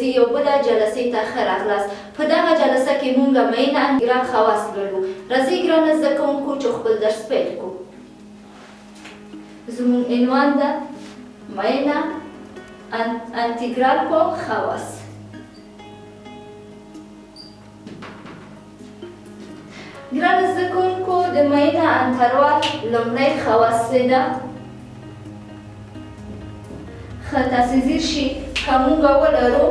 ورځې یو بله جلسې ته ښه راغلاست. په دغه جلسه کې موږ معین انتګرال خواص لولو. راځئ ګرانو زده کوونکو چې خپل درس پیل کړو. زموږ عنوان ده معین انتګرال په خواص. ګرانو زده کوونکو د معین انتګرال لومړی خواص څه ده؟ ښه تاسې ځیر شئ که موږ ولرو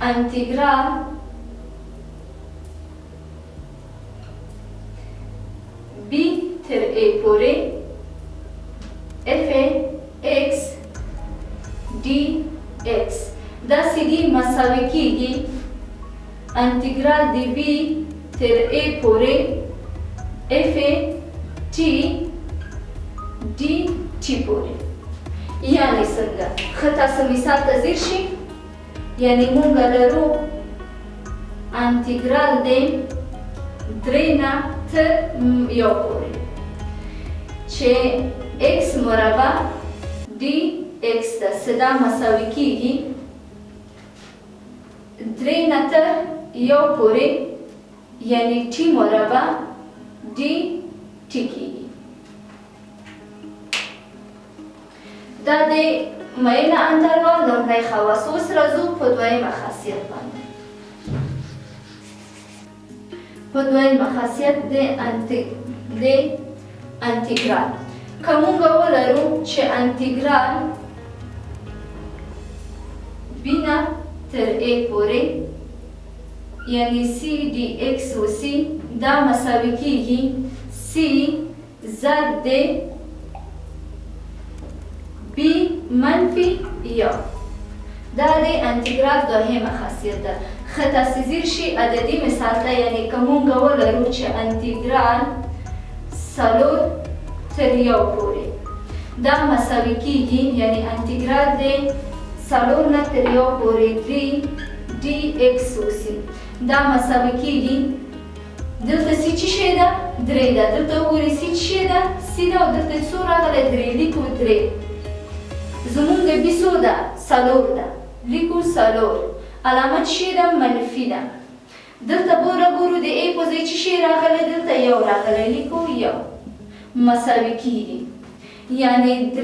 انتګرال b تر a پورې f x dx دا سیدی مساوي کیږي انتګرال د b تر a پورې f t dt پورې. یعنی څنګه؟ ښه تاسو مثال ته ځیر شئ. یعنی موږ لرو انتګرال د 3 نه تر 1 پورې چې x مربع dx ده دا مساوي کیږي 3 نه تر 1 پورې یعنی t مربع dt کیږي. دا د معین انتګرال لومړی خواص. اوس راځو په دویمه خاصیت باندې. په دویمه خاصیت د انتګرال که موږ ولرو چې انتګرال b نه تر a پورې یعنی c dx وسي دا مساوي کیږي c ضرب د b منفي 1. دا د انتګرال دویمه خاصیت ده. ښه تاسې ځیر شئ عددي مثال ته. یعنی که موږ ولرو چې انتګرال 4 تر 1 پورې دا مساوي کیږي یعنی انتګرال د 4 نه تر 1 پورې 3 dx وسي دا مساوي کیږي دلته سی څه شی ده؟ 3 ده. دلته وګورئ سی څه شی ده؟ سی ده او دلته څو راغلی؟ 3 لیکو 3. زمونږ بي څو ده؟ 4 ده. لیکو 4. علامه څه شی ده؟ منفي ده. دلته ګورو د a په ځای څه شی راغلی؟ دلته 1 راغلی. لیکو 1 مساوي کیږي یعنی 3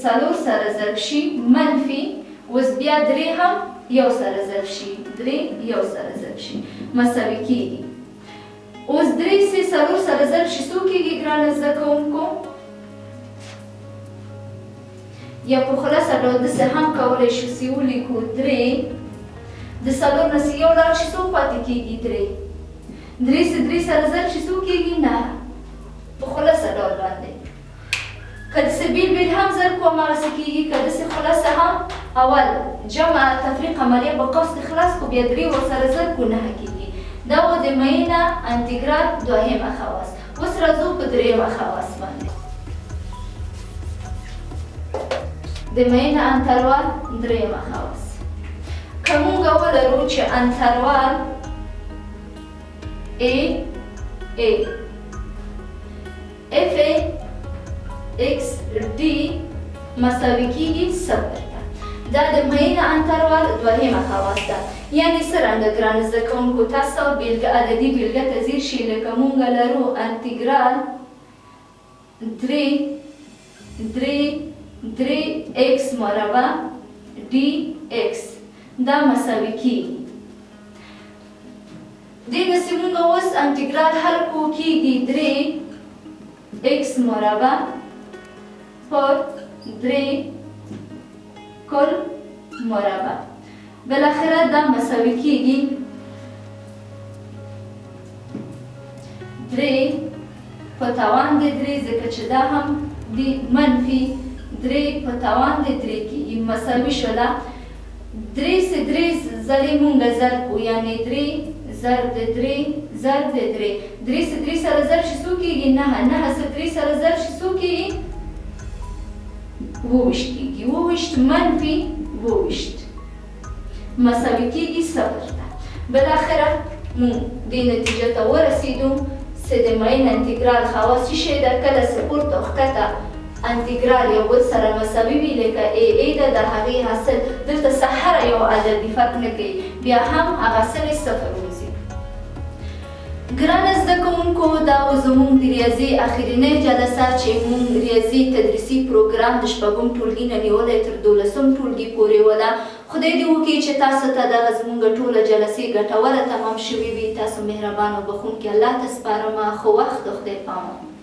4 سره ضرب شي منفي اوس بیا 3 هم 1 سره ضرب شي 3 1 سره ضرب شي مساوي کیږي. اوس 3 4 سره ضرب شي څو کیږي ګرانو زده کوونکو؟ یا په خلاصه ډول داسې هم کولی شو چې ولیکو 3 د 4 نه 1 لاړ شي څو پاتې کیږي؟ 3 3 سره ضرب شي څو کیږي؟ 9 په خلاصه ډول باندې. که داسې بیل بیل هم ضرب کوو هماغسې کیږي. که داسې خلاصه هم اول جمع تفریق عملیه په قوس کې خلاص کړو بیا 3 ورسره ضرب کړو 9 کیږي. دا و د معین انتګرال دویمه خواص. اوس راځو په دریمه خواص باندې. د معین انتګرال دریمه خواص که موږ ولرو چې انتګرال a f x d مساوي کیږي 0 ته. دا د معین انتګرال دویمه خواص ده. یعنی څرنګه ګرانو زده کوونکو تاسو بیلګه عددي بیلګه ته ځیر شئ. لکه موږ لرو انتګرال 3 x مربع dx دا مساوي کیږي. دغسې موږ اوس انتګرال حل کړو کیږي 3 x مربع پر 3 کل مربع. بالاخره دا مساوي کیږي 3 په توان د 3 ځکه چې دا هم د منفي 3 په توان د 3 کیږي مساوي شوله. 3 سه 3 ځلې موږ ضرب کړو یعنی 3 ضرب د 3 ضرب د 3 3 سه 3 سره ضرب شي څو کیږي؟ 9 9 سه 3 سره ضرب شي څو کیږي؟ 22 کیږي. 22 منفي 22 مساوي کیږي 0 ته. بالاخره موږ دې نتیجه ته ورسېدو چې د معین انتګرال خواص څه شی ده؟ کله چې پورته او ښکته انټګرال یو بل سره مساوي وي لکه ای ده د هغې حاصل دلته څه هره یو عددي فرق نه کوي بیا هم هغه حاصل یې صفر وځي. ګرانه زده کوونکو دا و زموږ د ریاضي اخرنۍ جلسه چې موږ ریاضي تدریسي پروګرام د شپږم ټولګي نه نیولی تر 12م ټولګي پورې وله. خدای دې وکړي چې تاسو ته دغه زموږ ټوله جلسې ګټوره تمام شوې وي. تاسو مهربان او بخښونکي الله ته سپارم. ښه وخت د خدای پامه.